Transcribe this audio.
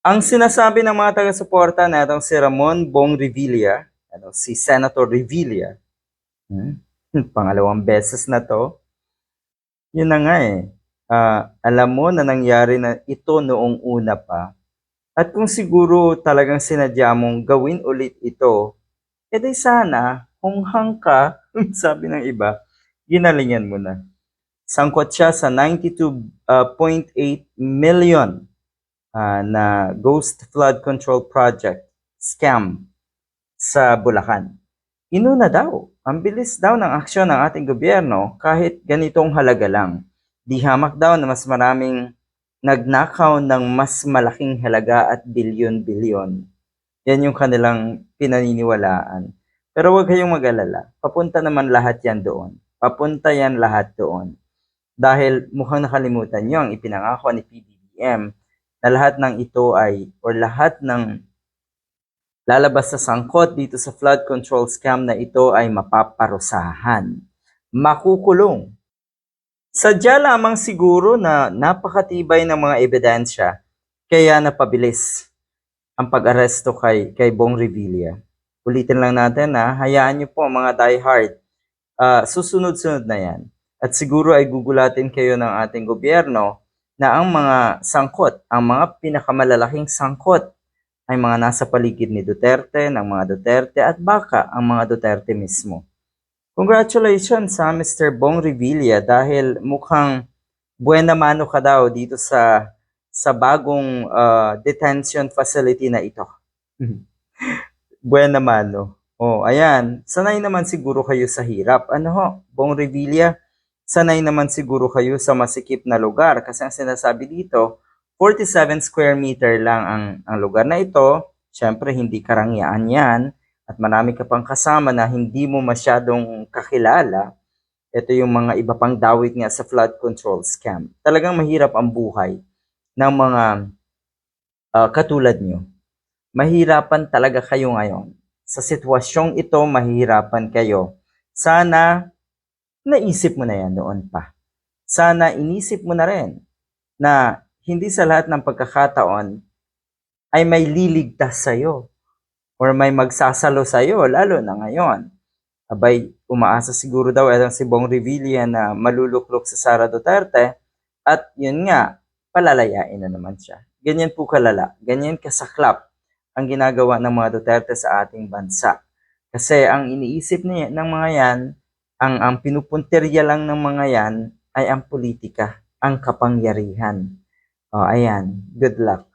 Ang sinasabi ng mga taga-suporta na itong si Ramon Bong Revilla, si Senator Revilla, pangalawang beses na to, yun na nga eh. Alam mo na nangyari na ito noong una pa. At kung siguro talagang sinadya mong gawin ulit ito, edi sana, hunghang ka, sabi ng iba, ginalingan mo na. Sangkot siya sa 92.8 million na Ghost Flood Control Project scam sa Bulacan. Inuna daw, ang bilis daw ng aksyon ng ating gobyerno kahit ganitong halaga lang. Di hamak daw na mas maraming nagnakaw ng mas malaking halaga at bilyon-bilyon. Yan yung kanilang pinaniniwalaan. Pero huwag kayong mag-alala, papunta naman lahat yan doon. Papunta yan lahat doon. Dahil mukhang nakalimutan nyo ang ipinangako ni PBBM na lahat ng ito ay, or lahat ng lalabas sa sangkot dito sa flood control scam na ito ay mapaparusahan. Makukulong. Sadya lamang siguro na napakatibay ng mga ebidensya kaya napabilis ang pag-aresto kay Bong Revilla. Ulitin lang natin na hayaan niyo po mga diehard. Susunod-sunod na yan. At siguro ay gugulatin kayo ng ating gobyerno na ang mga sangkot, ang mga pinakamalalaking sangkot ay mga nasa paligid ni Duterte, ng mga Duterte at baka ang mga Duterte mismo. Congratulations sa Mr. Bong Revilla dahil mukhang buena mano ka daw dito sa bagong detention facility na ito. Buena mano. Oh, ayan. Sanay naman siguro kayo sa hirap. Ano ho, Bong Revilla? Sanay naman siguro kayo sa masikip na lugar kasi ang sinasabi dito, 47 square meter lang ang lugar na ito. Siyempre, hindi karangyaan yan at marami ka pang kasama na hindi mo masyadong kakilala. Ito yung mga iba pang dawit nga sa flood control scam. Talagang mahirap ang buhay ng mga katulad nyo. Mahirapan talaga kayo ngayon. Sa sitwasyong ito, mahihirapan kayo. Sana naisip mo na yan noon pa. Sana inisip mo na rin na hindi sa lahat ng pagkakataon ay may liligtas sa'yo or may magsasalo sa'yo, lalo na ngayon. Abay, umaasa siguro daw itong si Bong Revilla na maluluklok sa Sara Duterte at yun nga, palalayain na naman siya. Ganyan po kalala, ganyan kasaklap ang ginagawa ng mga Duterte sa ating bansa. Kasi ang iniisip niya ng mga yan, ang pinupunterya lang ng mga yan ay ang politika, ang kapangyarihan. O, ayan, good luck.